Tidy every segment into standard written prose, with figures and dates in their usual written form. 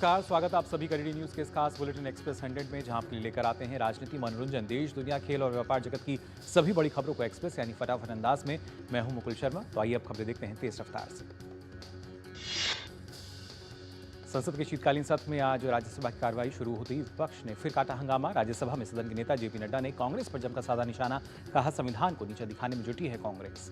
नमस्कार, स्वागत है आप सभी का डीडी न्यूज के इस खास बुलेटिन एक्सप्रेस 100 में, जहां आपके लिए लेकर आते हैं राजनीति, मनोरंजन, देश दुनिया, खेल और व्यापार जगत की सभी बड़ी खबरों को एक्सप्रेस यानी फटाफट अंदाज में। मैं हूं मुकुल शर्मा। तो आइए अब खबरें देखते हैं तेज रफ्तार से। संसद के शीतकालीन सत्र में आज राज्यसभा की कार्रवाई शुरू होते ही विपक्ष ने फिर काटा हंगामा। राज्यसभा में सदन के नेता जेपी नड्डा ने कांग्रेस पर जमकर साधा निशाना, कहा संविधान को नीचा दिखाने में जुटी है कांग्रेस।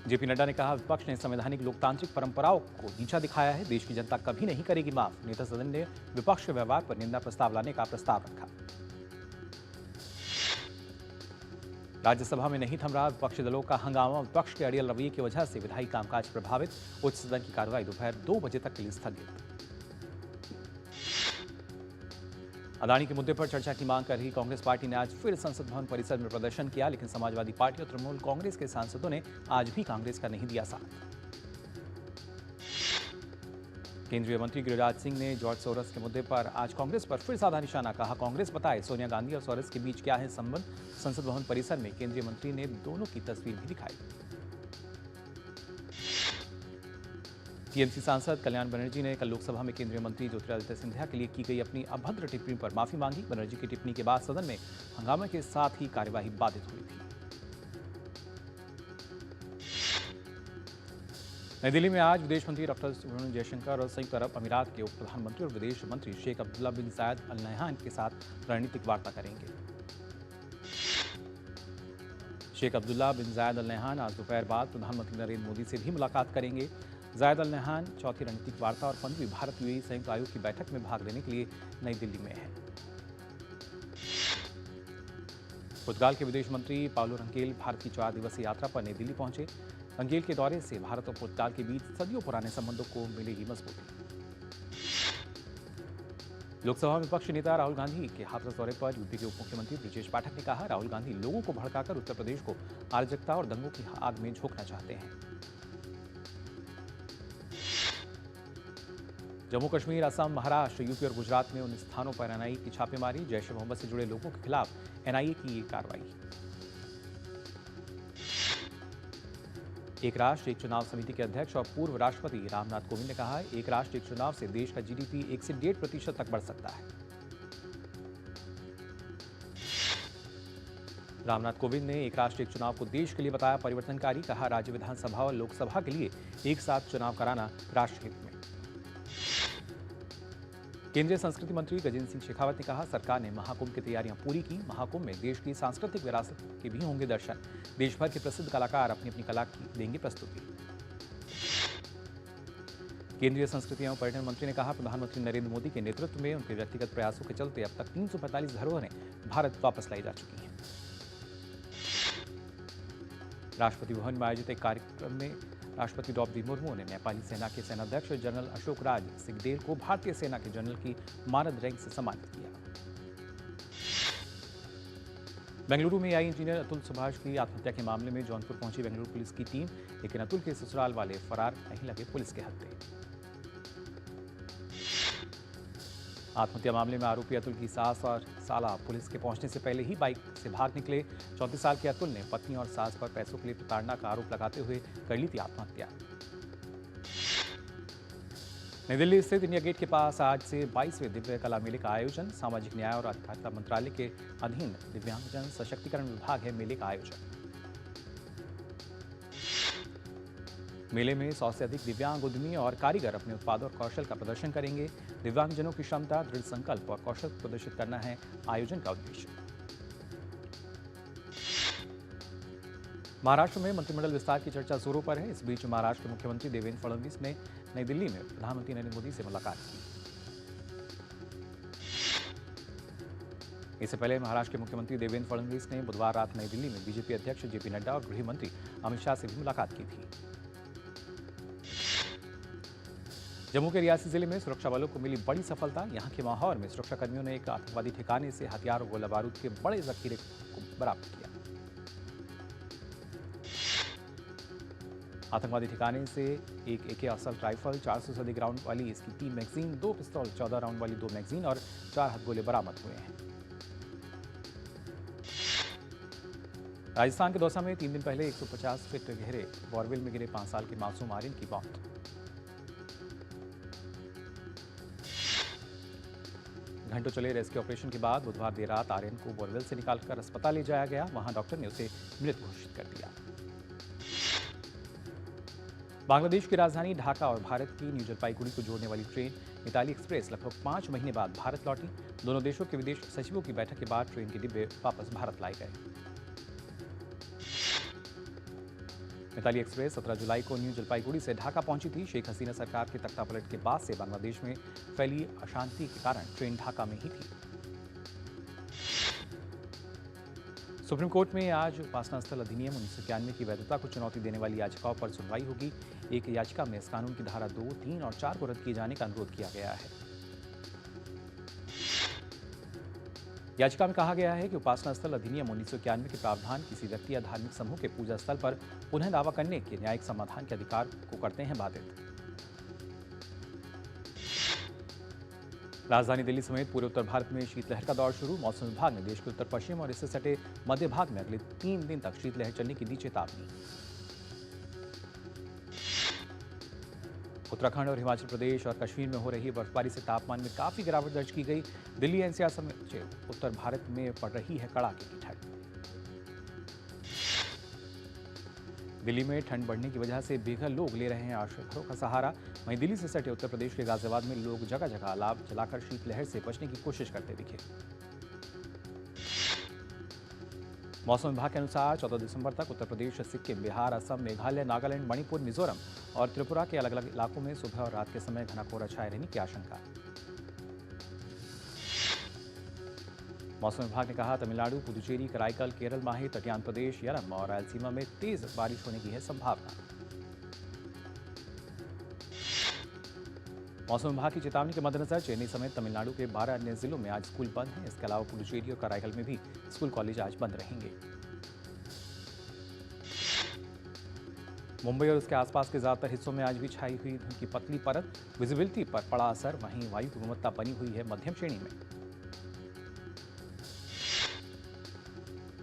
जेपी नड्डा ने कहा विपक्ष ने संवैधानिक लोकतांत्रिक परंपराओं को नीचा दिखाया है, देश की जनता कभी नहीं करेगी माफ। नेता सदन ने विपक्ष के व्यवहार पर निंदा प्रस्ताव लाने का प्रस्ताव रखा। राज्यसभा में नहीं थम रहा विपक्षी दलों का हंगामा। विपक्ष के अड़ियल रवैये की वजह से विधायी कामकाज प्रभावित। उच्च सदन की कार्रवाई दोपहर 2 बजे तक के लिए स्थगित। अदानी के मुद्दे पर चर्चा की मांग कर रही कांग्रेस पार्टी ने आज फिर संसद भवन परिसर में प्रदर्शन किया, लेकिन समाजवादी पार्टी और तृणमूल कांग्रेस के सांसदों ने आज भी कांग्रेस का नहीं दिया साथ। केंद्रीय मंत्री गिरिराज सिंह ने जॉर्ज सोरस के मुद्दे पर आज कांग्रेस पर फिर साधा निशाना, कहा कांग्रेस बताए सोनिया गांधी और सोरस के बीच क्या है संबंध। संसद भवन परिसर में केंद्रीय मंत्री ने दोनों की तस्वीर भी दिखाई। टीएमसी सांसद कल्याण बनर्जी ने कल लोकसभा में केंद्रीय मंत्री ज्योतिरादित्य सिंधिया के लिए की गई अपनी अभद्र टिप्पणी पर माफी मांगी। बनर्जी की टिप्पणी के बाद सदन में हंगामे के साथ ही कार्यवाही बाधित हुई थी। नई दिल्ली में आज विदेश मंत्री डॉक्टर सुब्रमण्यम जयशंकर और संयुक्त अरब अमीरात के उप प्रधानमंत्री और विदेश मंत्री शेख अब्दुल्ला बिन जायद अल नहयान के साथ रणनीतिक वार्ता करेंगे। शेख अब्दुल्ला बिन जायद अल नहयान आज दोपहर बाद प्रधानमंत्री नरेंद्र मोदी से भी मुलाकात करेंगे। जायद अल नहयान चौथी रणनीतिक वार्ता और 15वीं भारत यूएई संयुक्त आयोग की बैठक में भाग लेने के लिए नई दिल्ली में है। पुर्तगाल के विदेश मंत्री पाउलो रंगेल भारत की 4 दिवसीय यात्रा पर नई दिल्ली पहुंचे। रंगेल के दौरे से भारत और पुर्तगाल के बीच सदियों पुराने संबंधों को मिलेगी मजबूती। लोकसभा में विपक्षी नेता राहुल गांधी के हाथरस दौरे पर यूपी के उप मुख्यमंत्री ब्रजेश पाठक ने कहा राहुल गांधी लोगों को भड़काकर उत्तर प्रदेश को अराजकता और दंगों की आग में झोंकना चाहते हैं। जम्मू कश्मीर, असम, महाराष्ट्र, यूपी और गुजरात में उन स्थानों पर एनआईए की छापेमारी। जैश ए मोहम्मद से जुड़े लोगों के खिलाफ एनआईए की ये कार्रवाई। एक राष्ट्र एक चुनाव समिति के अध्यक्ष और पूर्व राष्ट्रपति रामनाथ कोविंद ने कहा एक राष्ट्र एक चुनाव से देश का जीडीपी 1 से 1.5% तक बढ़ सकता है। रामनाथ कोविंद ने एक राष्ट्र एक चुनाव को देश के लिए बताया परिवर्तनकारी, कहा राज्य विधानसभा और लोकसभा के लिए एक साथ चुनाव कराना राष्ट्रहित में। केंद्रीय संस्कृति मंत्री गजेंद्र सिंह शेखावत ने कहा सरकार ने महाकुंभ की तैयारियां पूरी की। महाकुंभ में देश की सांस्कृतिक विरासत के भी होंगे दर्शन। देश भर के प्रसिद्ध कलाकार अपनी अपनी कला की देंगे प्रस्तुति। केंद्रीय संस्कृति एवं पर्यटन मंत्री ने कहा प्रधानमंत्री नरेंद्र मोदी के नेतृत्व में उनके व्यक्तिगत प्रयासों के चलते अब तक 345 धरोहरें भारत वापस लाई जा चुकी हैं। राष्ट्रपति भवन में आयोजित एक कार्यक्रम में राष्ट्रपति द्रौपदी मुर्मू ने नेपाली सेना के सेनाध्यक्ष जनरल अशोक राज सिंहदेल को भारतीय सेना के जनरल की मानद रैंक से सम्मानित किया। बेंगलुरु में आई इंजीनियर अतुल सुभाष की आत्महत्या के मामले में जौनपुर पहुंची बेंगलुरु पुलिस की टीम, लेकिन अतुल के ससुराल वाले फरार नहीं लगे पुलिस के हत्थे। आत्महत्या मामले में आरोपी अतुल की सास और साला पुलिस के पहुंचने से पहले ही बाइक से भाग निकले। 34 साल के अतुल ने पत्नी और सास पर पैसों के लिए प्रताड़ना का आरोप लगाते हुए कर ली थी आत्महत्या। नई दिल्ली स्थित इंडिया गेट के पास आज से 22वें दिव्य कला मेले का आयोजन। सामाजिक न्याय और अधिकारिता मंत्रालय के अधीन दिव्यांगजन सशक्तिकरण विभाग है मेले का आयोजन। मेले में 100 से अधिक दिव्यांग उद्यमी और कारीगर अपने उत्पाद और कौशल का प्रदर्शन करेंगे। दिव्यांगजनों की क्षमता, दृढ़ संकल्प और कौशल प्रदर्शित करना है आयोजन का उद्देश्य। महाराष्ट्र में मंत्रिमंडल विस्तार की चर्चा जोरों पर है। इस बीच महाराष्ट्र के मुख्यमंत्री देवेंद्र फडणवीस ने नई दिल्ली में प्रधानमंत्री नरेंद्र मोदी से मुलाकात की। इससे पहले महाराष्ट्र के मुख्यमंत्री देवेंद्र फडणवीस ने बुधवार रात नई दिल्ली में बीजेपी अध्यक्ष जेपी नड्डा और गृह मंत्री अमित शाह से भी मुलाकात की थी। जम्मू के रियासी जिले में सुरक्षा बलों को मिली बड़ी सफलता। यहां के माहौर में सुरक्षाकर्मियों ने एक आतंकवादी ठिकाने से हथियार और गोला बारूद के बड़े जखीरे को बरामद किया। आतंकवादी ठिकाने से एक AK असल्ट राइफल, 400 से अधिक राउंड वाली इसकी 3 मैगजीन, 2 पिस्तौल, 14 राउंड वाली 2 मैगजीन और 4 हथगोले बरामद हुए हैं। राजस्थान के दौसा में 3 दिन पहले 150 फीट गहरे बोरवेल में गिरे 5 साल के मासूम आर्यन की मौत। घंटों चले रेस्क्यू ऑपरेशन के बाद बुधवार देर रात आर्यन को बोरवेल से निकालकर अस्पताल ले जाया गया। वहां डॉक्टर ने उसे मृत घोषित कर दिया। बांग्लादेश की राजधानी ढाका और भारत की न्यू जलपाईगुड़ी को जोड़ने वाली ट्रेन मिताली एक्सप्रेस लगभग 5 महीने बाद भारत लौटी। दोनों देशों के विदेश सचिवों की बैठक के बाद ट्रेन के डिब्बे वापस भारत लाए गए। मिताली एक्सप्रेस 17 जुलाई को न्यू जलपाईगुड़ी से ढाका पहुंची थी। शेख हसीना सरकार के तख्तापलट के बाद से बांग्लादेश में फैली अशांति के कारण ट्रेन ढाका में ही थी। सुप्रीम कोर्ट में आज उपासना स्थल अधिनियम 1991 की वैधता को चुनौती देने वाली याचिकाओं पर सुनवाई होगी। एक याचिका में इस कानून की धारा 2, 3 और 4 को रद्द किए जाने का अनुरोध किया गया है। याचिका में कहा गया है कि उपासना स्थल अधिनियम 1991 के प्रावधान किसी व्यक्ति या धार्मिक समूह के पूजा स्थल पर पुनः दावा करने के न्यायिक समाधान के अधिकार को करते हैं बाधित। राजधानी दिल्ली समेत पूरे उत्तर भारत में शीतलहर का दौर शुरू। मौसम विभाग ने देश के उत्तर पश्चिम और इससे सटे मध्य भाग में अगले 3 दिन तक शीतलहर चलने की दी चेतावनी। उत्तराखंड और हिमाचल प्रदेश और कश्मीर में हो रही बर्फबारी से तापमान में काफी गिरावट दर्ज की गई। दिल्ली एनसीआर समेत उत्तर भारत में पड़ रही है कड़ाके की ठंड। दिल्ली में ठंड बढ़ने की वजह से बेघर लोग ले रहे हैं आश्रय का सहारा। वहीं दिल्ली से सटे उत्तर प्रदेश के गाजियाबाद में लोग जगह जगह अलाव जलाकर शीतलहर से बचने की कोशिश करते दिखे। मौसम विभाग के अनुसार 14 दिसंबर तक उत्तर प्रदेश, सिक्किम, बिहार, असम, मेघालय, नागालैंड, मणिपुर, मिजोरम और त्रिपुरा के अलग अलग इलाकों में सुबह और रात के समय घना कोहरा छाए रहने की आशंका। मौसम विभाग ने कहा तमिलनाडु, पुदुचेरी, कराईकल, केरल, माहे, तटियान प्रदेश, यरम और रायलसीमा में तेज बारिश होने की है संभावना। मौसम विभाग की चेतावनी के मद्देनजर चेन्नई समेत तमिलनाडु के 12 अन्य जिलों में आज स्कूल बंद हैं। इसके अलावा पुडुचेरी और कराईकल में भी स्कूल कॉलेज आज बंद रहेंगे। मुंबई और उसके आसपास के ज्यादातर हिस्सों में आज भी छाई हुई धुंध की पतली परत, विजिबिलिटी पर पड़ा असर। वहीं वायु की गुणवत्ता बनी हुई है मध्यम श्रेणी में।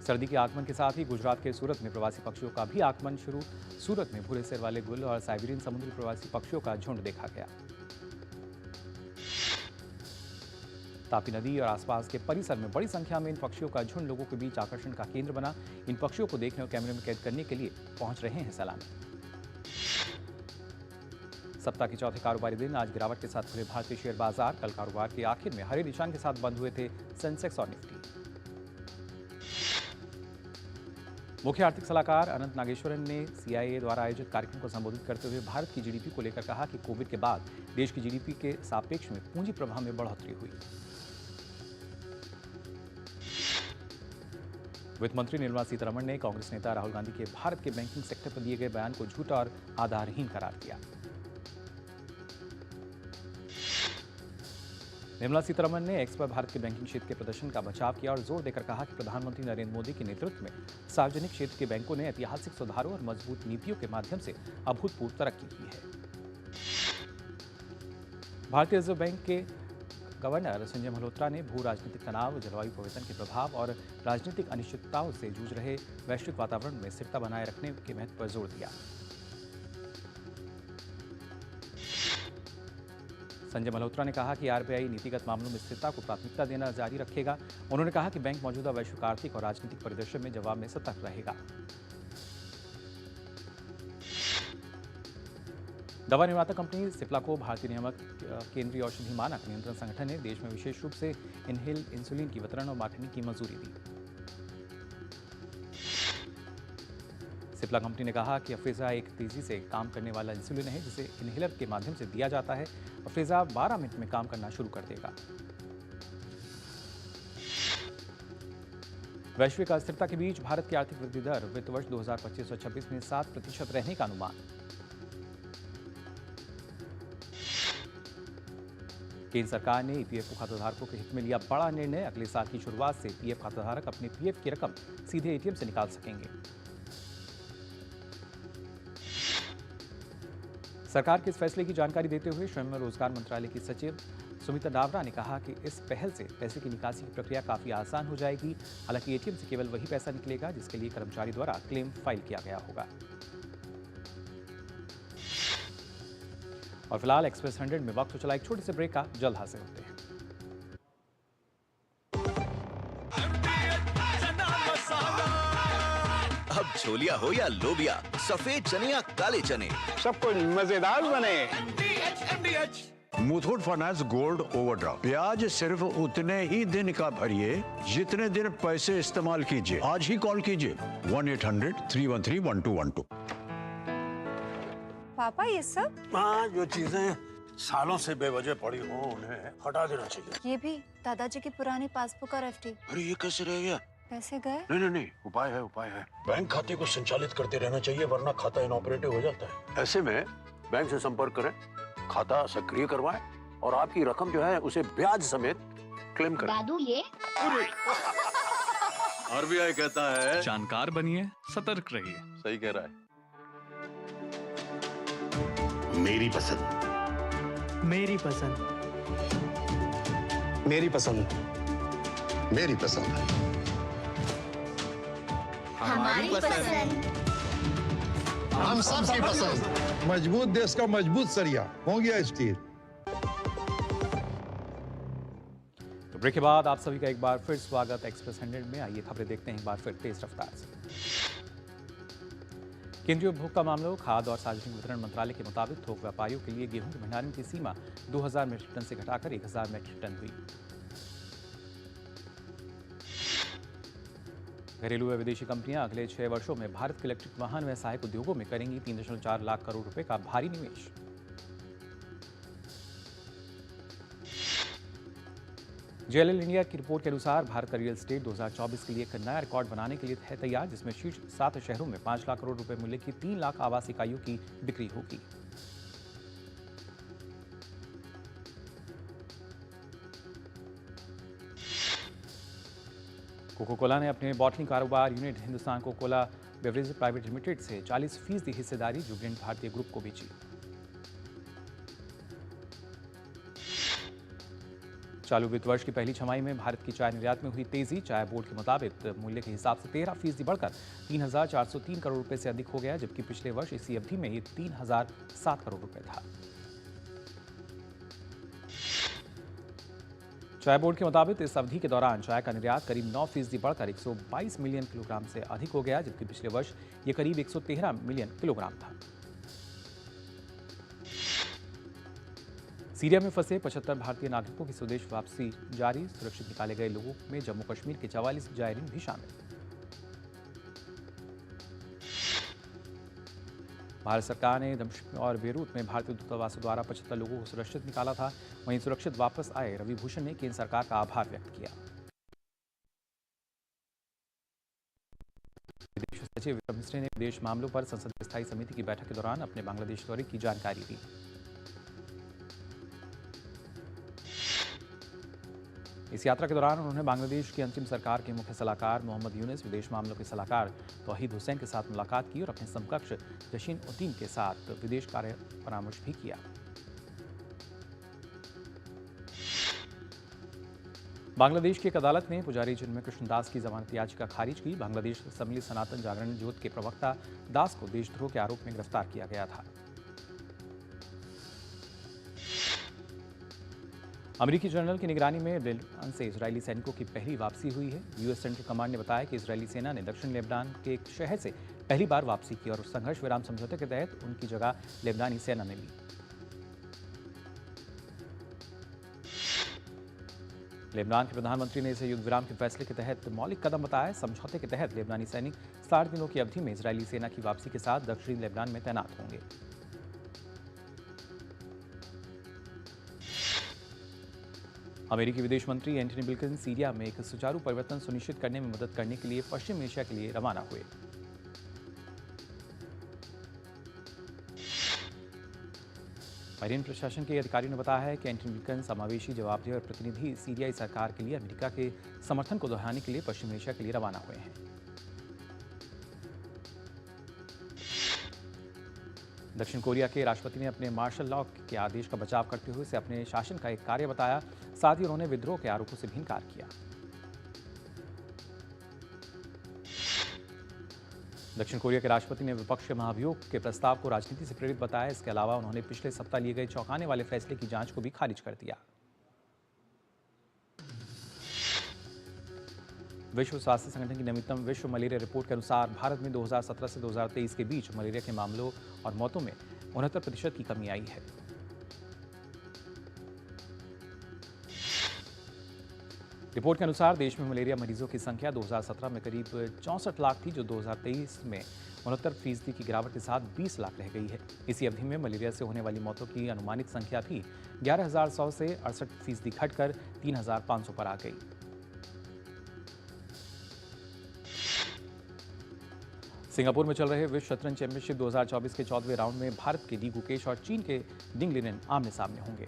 सर्दी के आगमन के साथ ही गुजरात के सूरत में प्रवासी पक्षियों का भी आगमन शुरू। सूरत में भूरे सिर वाले गुल और साइबेरियन समुद्री प्रवासी पक्षियों का झुंड देखा गया। तापी नदी और आसपास के परिसर में बड़ी संख्या में इन पक्षियों का झुंड लोगों के बीच आकर्षण का केंद्र बना। इन पक्षियों को देखने और कैमरे में कैद करने के लिए पहुंच रहे हैं सैलानी। सप्ताह के चौथे कारोबारी दिन आज गिरावट के साथ खुले भारतीय शेयर बाजार। कल कारोबार के आखिर में हरे निशान के साथ बंद हुए थे सेंसेक्स और निफ्टी। मुख्य आर्थिक सलाहकार अनंत नागेश्वरन ने सीआईए द्वारा आयोजित कार्यक्रम को संबोधित करते हुए भारत की जीडीपी को लेकर कहा कि कोविड के बाद देश की जीडीपी के सापेक्ष में पूंजी प्रवाह में बढ़ोतरी हुई। वित्त मंत्री निर्मला सीतारमण ने कांग्रेस नेता राहुल गांधी के भारत के बैंकिंग सेक्टर पर दिए गए बयान को झूठा और आधारहीन करार दिया। निर्मला सीतारमण ने एक्स पर भारत के बैंकिंग क्षेत्र के प्रदर्शन का बचाव किया और जोर देकर कहा कि प्रधानमंत्री नरेंद्र मोदी के नेतृत्व में सार्वजनिक क्षेत्र के बैंकों ने ऐतिहासिक सुधारों और मजबूत नीतियों के माध्यम से अभूतपूर्व तरक्की की है। भारतीय रिजर्व बैंक के गवर्नर संजय मल्होत्रा ने भू राजनीतिक तनाव, जलवायु परिवर्तन के प्रभाव और राजनीतिक अनिश्चितताओं से जूझ रहे वैश्विक वातावरण में स्थिरता बनाए रखने के महत्व पर जोर दिया। संजय मल्होत्रा ने कहा कि आरबीआई नीतिगत मामलों में स्थिरता को प्राथमिकता देना जारी रखेगा। उन्होंने कहा कि बैंक मौजूदा वैश्विक आर्थिक और राजनीतिक परिदृश्य में जवाब में सतर्क रहेगा। दवा निर्माता कंपनी सिप्ला को भारतीय नियामक केंद्रीय औषधि मानक नियंत्रण संगठन ने देश में विशेष रूप से इनहेल इंसुलिन की वितरण और मार्केटिंग की मंजूरी दी। सिप्ला कंपनी ने कहा कि अफ्रीजा एक तेजी से काम करने वाला इंसुलिन है जिसे इनहेलर के माध्यम से दिया जाता है। अफ्रीजा 12 मिनट में काम करना शुरू कर देगा। वैश्विक अस्थिरता के बीच भारत की आर्थिक वृद्धि दर वित्त वर्ष 2025-26 में 7% रहने का अनुमान। केंद्र सरकार ने ईपीएफओ खाताधारकों के हित में लिया बड़ा निर्णय। अगले साल की शुरुआत से पीएफ खाताधारक अपने पीएफ की रकम सीधे एटीएम से निकाल सकेंगे। सरकार के इस फैसले की जानकारी देते हुए श्रम और रोजगार मंत्रालय की सचिव सुमिता डावरा ने कहा कि इस पहल से पैसे की निकासी की प्रक्रिया काफी आसान हो जाएगी। हालांकि एटीएम से केवल वही पैसा निकलेगा जिसके लिए कर्मचारी द्वारा क्लेम फाइल किया गया होगा। और फिलहाल एक्सप्रेस 100 में वक्त हो चला एक छोटे से ब्रेक का। जल्द हाजिर होते हैं। छोलिया हो या लोबिया, सफेद चने या काले चने, सब कुछ मजेदार बने। मुथूट फाइनेंस गोल्ड ओवरड्राफ्ट, ब्याज सिर्फ उतने ही दिन का भरिए जितने दिन पैसे इस्तेमाल कीजिए। आज ही कॉल कीजिए 1-800-313-1212। पापा ये सब? हाँ, जो चीजें सालों से बेवजह पड़ी हो उन्हें हटा देना चाहिए। ये भी दादाजी की पुरानी पासबुक और एफडी। अरे ये कैसे रह गया? पैसे गए? नहीं, उपाय है। बैंक खाते को संचालित करते रहना चाहिए, वरना खाता इनऑपरेटिव हो जाता है। ऐसे में बैंक से संपर्क करें, खाता सक्रिय करवाएं और आपकी रकम जो है उसे ब्याज समेत क्लेम करें। दादू ये आरबीआई कहता है जानकार बनिए, सतर्क रहिए। सही कह रहा है। मेरी पसंद, मेरी पसंद, मेरी पसंद, मेरी पसंद, हमारी पसंद। हम सबकी पसंद। मजबूत देश का मजबूत सरिया हो गया स्टील। तो ब्रेक के बाद आप सभी का एक बार फिर स्वागत एक्सप्रेस 100 में। आइए खबरें देखते हैं एक बार फिर तेज रफ्तार से। केंद्रीय उपभोक्ता मामलों, खाद्य और सार्वजनिक वितरण मंत्रालय के मुताबिक थोक व्यापारियों के लिए गेहूं के भंडारण की सीमा 2000 मीट्रिक टन से घटाकर 1000 मीट्रिक टन हुई। घरेलू व विदेशी कंपनियां अगले 6 वर्षों में भारत के इलेक्ट्रिक वाहन व सहायक उद्योगों में करेंगी 3.4 लाख करोड़ रुपए का भारी निवेश। जेएलएल इंडिया की रिपोर्ट के अनुसार भारत का रियल एस्टेट 2024 के लिए एक नया रिकॉर्ड बनाने के लिए है तैयार, जिसमें शीर्ष 7 शहरों में 5 लाख करोड़ रुपए मूल्य की 3 लाख आवास इकाइयों की बिक्री होगी। कोको कोला ने अपने बॉटलिंग कारोबार unit Hindustan Coca Cola beverage private limited से 40% हिस्सेदारी जुबिलेंट भारतीय ग्रुप को बेची। चालू वित्त वर्ष की पहली छमाही में भारत की चाय निर्यात में हुई तेजी। चाय बोर्ड के मुताबिक मूल्य के हिसाब से 13% बढ़कर 3,403 करोड़ रुपए से अधिक हो गया, जबकि पिछले वर्ष इसी अवधि में ये 3,007 करोड़ रुपए था। चाय बोर्ड के मुताबिक इस अवधि के दौरान चाय का निर्यात करीब 9% बढ़कर 122 मिलियन किलोग्राम से अधिक हो गया, जबकि पिछले वर्ष ये करीब 113 मिलियन किलोग्राम था। सीरिया में फंसे 75 भारतीय नागरिकों की स्वदेश वापसी जारी। सुरक्षित निकाले गए लोगों में जम्मू कश्मीर के 44 जायरीन भी शामिल। भारत सरकार ने दमिश्क और बेरूत में भारतीय दूतावासों द्वारा 75 लोगों को सुरक्षित निकाला था। वहीं सुरक्षित वापस आए रवि भूषण ने केंद्र सरकार का आभार व्यक्त किया। विदेश सचिव विक्रम मिस्री ने विदेश मामलों पर संसदीय स्थायी समिति की बैठक के दौरान अपने बांग्लादेश दौरे की जानकारी दी। इस यात्रा के दौरान उन्होंने बांग्लादेश की अंतिम सरकार के मुख्य सलाहकार मोहम्मद यूनुस, विदेश मामलों के सलाहकार तौहीद हुसैन के साथ मुलाकात की और अपने समकक्ष जशीन उद्दीन के साथ विदेश कार्य परामर्श भी किया। बांग्लादेश की एक अदालत ने पुजारी चिन्मय कृष्णदास की जमानत याचिका खारिज की। बांग्लादेश सम्मिलित सनातन जागरण ज्योत के प्रवक्ता दास को देशद्रोह के आरोप में गिरफ्तार किया गया था। अमेरिकी जनरल की निगरानी में लेबनान से इजरायली सैनिकों की पहली वापसी हुई है। यूएस सेंट्रल कमांड ने बताया कि इजरायली सेना ने दक्षिण लेबनान के एक शहर से पहली बार वापसी की और संघर्ष विराम समझौते के तहत उनकी जगह लेबनानी सेना ने ली। लेबनान के प्रधानमंत्री ने इसे युद्ध विराम के फैसले के तहत मौलिक कदम बताया। समझौते के तहत लेबनानी सैनिक 60 दिनों की अवधि में इजरायली सेना की वापसी के साथ दक्षिणी लेबनान में तैनात होंगे। अमेरिकी विदेश मंत्री एंटनी ब्लिंकन सीरिया में एक सुचारू परिवर्तन सुनिश्चित करने में मदद करने के लिए पश्चिम एशिया के लिए रवाना हुए। बाइडेन प्रशासन के अधिकारियों ने बताया है कि एंटनी ब्लिंकन समावेशी, जवाबदेह और प्रतिनिधि सीरियाई सरकार के लिए अमेरिका के समर्थन को दोहराने के लिए पश्चिम एशिया के लिए रवाना हुए हैं। दक्षिण कोरिया के राष्ट्रपति ने अपने मार्शल लॉ के आदेश का बचाव करते हुए इसे अपने शासन का एक कार्य बताया। साथ ही उन्होंने विद्रोह के आरोपों से भी इनकार किया। दक्षिण कोरिया के राष्ट्रपति ने विपक्ष के महाभियोग के प्रस्ताव को राजनीति से प्रेरित बताया। इसके अलावा उन्होंने पिछले सप्ताह लिए गए चौंकाने वाले फैसले की जांच को भी खारिज कर दिया। विश्व स्वास्थ्य संगठन की नवीनतम विश्व मलेरिया रिपोर्ट के अनुसार भारत में 2017 से 2023 के बीच मलेरिया के मामलों और मौतों में 69% की कमी आई है। रिपोर्ट के अनुसार देश में मलेरिया मरीजों की संख्या 2017 में करीब 64 लाख थी, जो 2023 में 69% की गिरावट के साथ 20 लाख रह गई है। इसी अवधि में मलेरिया से होने वाली मौतों की अनुमानित संख्या भी 11,100 से 68% घटकर 3,500 पर आ गई। सिंगापुर में चल रहे विश्व शतरंज चैंपियनशिप 2024 के 14वें राउंड में भारत के डी गुकेश और चीन के डिंग लिनेन आमने सामने होंगे।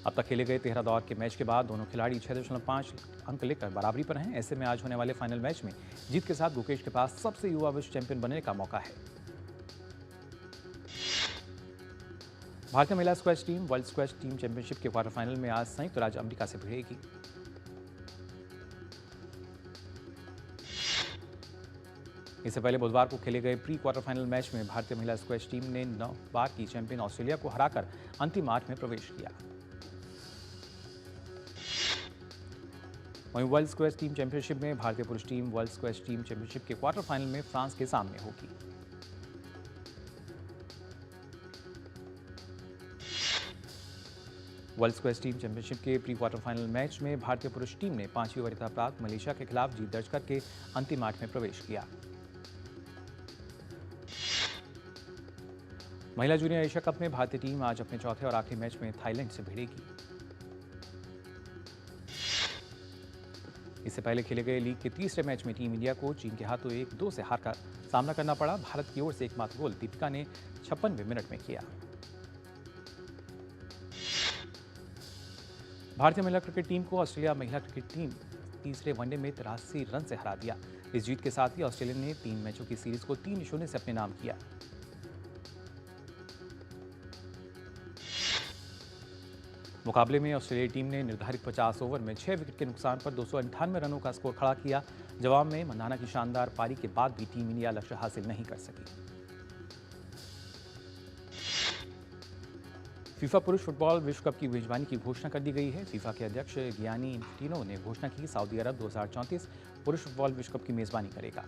अब तक खेले गए 13 दौर के मैच के बाद दोनों खिलाड़ी 6.5 अंक लेकर बराबरी पर हैं। ऐसे में आज होने वाले फाइनल मैच में जीत के साथ गुकेश के पास सबसे युवा विश्व चैंपियन बनने का मौका है। भारतीय महिला squash team world squash team championship के क्वार्टर फाइनल में आज संयुक्त राज्य अमेरिका से भिड़ेगी। इससे पहले बुधवार को खेले गए प्री क्वार्टर फाइनल मैच में भारतीय महिला स्क्वैश टीम ने 9 बार की चैंपियन ऑस्ट्रेलिया को हराकर अंतिम 8 में प्रवेश किया। वहीं वर्ल्ड स्क्वैश टीम चैंपियनशिप में भारतीय पुरुष team world squash team championship के क्वार्टर फाइनल में फ्रांस के सामने होगी। वर्ल्ड स्क्वैश टीम चैंपियनशिप के प्री क्वार्टर फाइनल मैच में भारतीय पुरुष टीम ने 5वीं वरीयता प्राप्त मलेशिया के खिलाफ जीत दर्ज करके अंतिम 8 में प्रवेश किया। महिला जूनियर एशिया कप में भारतीय टीम आज अपने चौथे और आखिरी मैच में थाईलैंड से भिड़ेगी। इससे पहले खेले गए लीग के तीसरे मैच में टीम इंडिया को चीन के हाथों 1-2 से हार का सामना करना पड़ा। भारत की ओर से एकमात्र गोल दीपिका ने 56वें मिनट में किया। भारतीय महिला क्रिकेट टीम को ऑस्ट्रेलिया महिला क्रिकेट टीम तीसरे वनडे में 83 रन से हरा दिया। इस जीत के साथ ही ऑस्ट्रेलिया ने 3 मैचों की सीरीज को 3-0 से अपने नाम किया। मुकाबले में ऑस्ट्रेलियाई टीम ने निर्धारित 50 ओवर में 6 विकेट के नुकसान पर 298 रनों का स्कोर खड़ा किया। जवाब में मंधाना की शानदार पारी के बाद भी टीम इंडिया लक्ष्य हासिल नहीं कर सकी। फीफा पुरुष फुटबॉल विश्व कप की मेजबानी की घोषणा कर दी गई है। फीफा के अध्यक्ष गियानी इन्फेंटिनो ने घोषणा की सऊदी अरब 2034 पुरुष फुटबॉल विश्व कप की मेजबानी करेगा।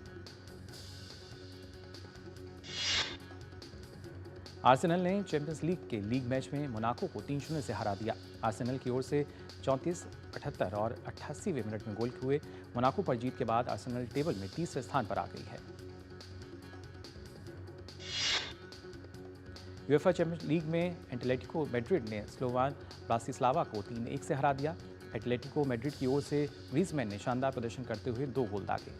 आर्सेनल ने चैंपियंस लीग के लीग मैच में मोनाको को 3-0 से हरा दिया। आर्सेनल की ओर से 34, 78 और 88वें मिनट में गोल हुए। मोनाको पर जीत के बाद आर्सेनल टेबल में तीसरे स्थान पर आ गई है। यूएफए चैंपियंस लीग में एटलेटिको मैड्रिड ने स्लोवान ब्रातिस्लावा को 3-1 से हरा दिया। एटलेटिको मैड्रिड की ओर से ग्रीजमैन ने शानदार प्रदर्शन करते हुए 2 गोल दागे।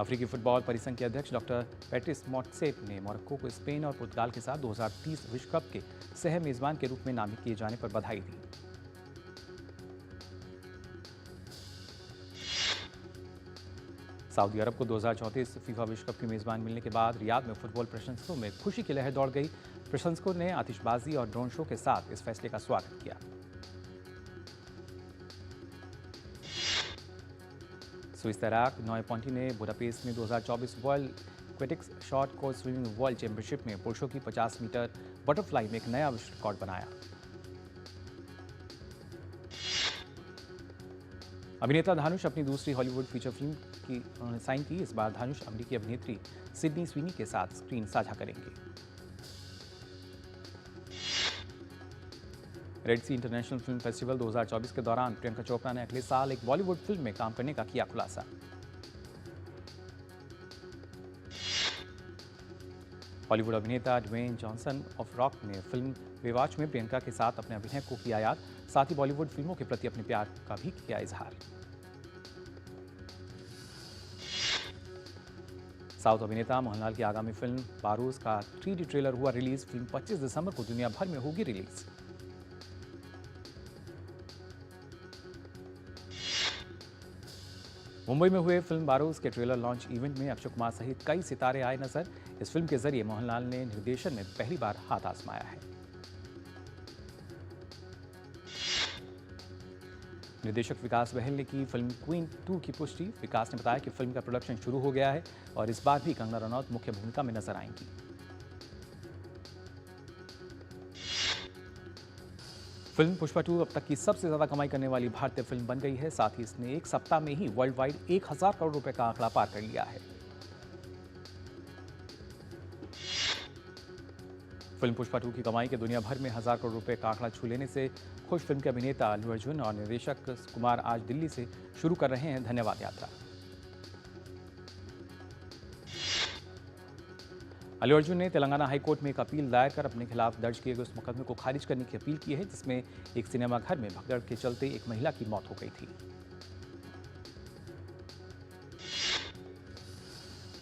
अफ्रीकी फुटबॉल परिसंघ के अध्यक्ष डॉक्टर पैट्रिस मोटसेप ने मोरक्को को स्पेन और पुर्तगाल के साथ 2030 विश्व कप के सह मेजबान के रूप में नामित किए जाने पर बधाई दी। सऊदी अरब को 2034 फीफा विश्व कप की मेजबान मिलने के बाद रियाद में फुटबॉल प्रशंसकों में खुशी की लहर दौड़ गई। प्रशंसकों ने आतिशबाजी और ड्रोन शो के साथ इस फैसले का स्वागत किया। स्विस तैराक नोए पोंटी ने बुडापेस्ट में 2024 world aquatics short course swimming world championship में पुरुषों की 50 मीटर बटरफ्लाई में एक नया विश्व रिकॉर्ड बनाया। अभिनेता धानुष अपनी दूसरी हॉलीवुड फीचर फिल्म की उन्होंने साइन की। इस बार धानुष अमेरिकी अभिनेत्री सिडनी स्वीनी के साथ स्क्रीन साझा करेंगे। रेड सी इंटरनेशनल फिल्म फेस्टिवल 2024 के दौरान प्रियंका चोपड़ा ने अगले साल एक बॉलीवुड फिल्म में काम करने का किया खुलासा। बॉलीवुड अभिनेता ड्वेन जॉनसन ऑफ रॉक ने फिल्म बेवाच में प्रियंका के साथ अपने अभिनय को किया याद। साथ ही बॉलीवुड फिल्मों के प्रति अपने प्यार का भी किया इजहार। साउथ अभिनेता मोहनलाल की आगामी फिल्म बारूद का 3D ट्रेलर हुआ रिलीज। फिल्म 25 दिसंबर को दुनिया भर में होगी रिलीज। मुंबई में हुए फिल्म बारूद के ट्रेलर लॉन्च इवेंट में अक्षय कुमार सहित कई सितारे आए नजर। इस फिल्म के जरिए मोहनलाल ने निर्देशन में पहली बार हाथ आजमाया है। निर्देशक विकास बहल ने की फिल्म क्वीन 2 की पुष्टि। विकास ने बताया कि फिल्म का प्रोडक्शन शुरू हो गया है और इस बार भी कंगना रनौत मुख्य भूमिका में नजर आएंगी। फिल्म पुष्पा 2 अब तक की सबसे ज्यादा कमाई करने वाली भारतीय फिल्म बन गई है। साथ ही इसने एक सप्ताह में ही वर्ल्ड वाइड 1000 करोड़ रुपए का आंकड़ा पार कर लिया है। फिल्म पुष्पा 2 की कमाई के दुनिया भर में 1000 करोड़ रुपए का आंकड़ा छू लेने से खुश फिल्म के अभिनेता अल्लू अर्जुन और निर्देशक कुमार आज दिल्ली से शुरू कर रहे हैं धन्यवाद यात्रा। अल्लू अर्जुन ने तेलंगाना हाईकोर्ट में एक अपील दायर कर अपने खिलाफ दर्ज किए गए उस मुकदमे को खारिज करने की अपील की है, जिसमें एक सिनेमाघर में भगदड़ के चलते एक महिला की मौत हो गई थी।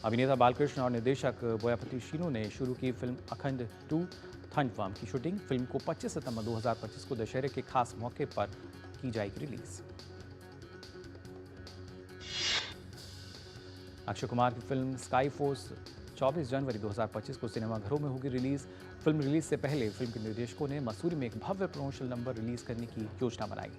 अभिनेता बालकृष्ण और निर्देशक बोयापति शीनू ने शुरू की फिल्म अखंड 2 थंडवर्म की शूटिंग। फिल्म को 25 सितंबर 2025 को दशहरे के खास मौके पर की जाएगी रिलीज। अक्षय कुमार की फिल्म स्काई फोर्स 24 जनवरी 2025 को सिनेमाघरों में होगी रिलीज। फिल्म रिलीज से पहले फिल्म के निर्देशकों ने मसूरी में एक भव्य प्रमोशनल नंबर रिलीज करने की योजना बनाई।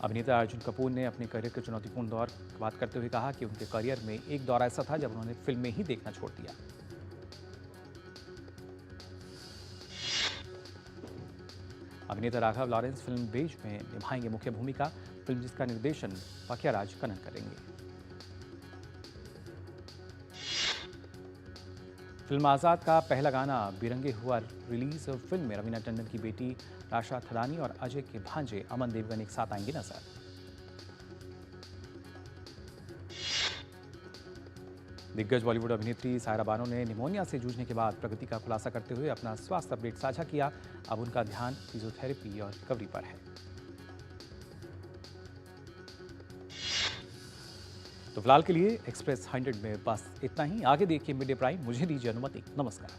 अभिनेता अर्जुन कपूर ने अपने करियर के चुनौतीपूर्ण दौर की बात करते हुए कहा कि उनके करियर में एक दौर ऐसा था जब उन्होंने फिल्में ही देखना छोड़ दिया। अभिनेता राघव लॉरेंस फिल्म बेज में निभाएंगे मुख्य भूमिका। फिल्म जिसका निर्देशन पखियाराज कनन करेंगे। फिल्म आजाद का पहला गाना बिरंगे हुआ रिलीज। फिल्म में रवीना टंडन की बेटी राशा थदानी और अजय के भांजे अमन देवगन एक साथ आएंगे नजर। दिग्गज बॉलीवुड अभिनेत्री सायरा बानो ने निमोनिया से जूझने के बाद प्रगति का खुलासा करते हुए अपना स्वास्थ्य अपडेट साझा किया। अब उनका ध्यान फिजियोथेरेपी और रिकवरी पर है। तो फिलहाल के लिए एक्सप्रेस 100 में बस इतना ही। आगे देखिए मिड डे प्राइम। मुझे दीजिए अनुमति। नमस्कार।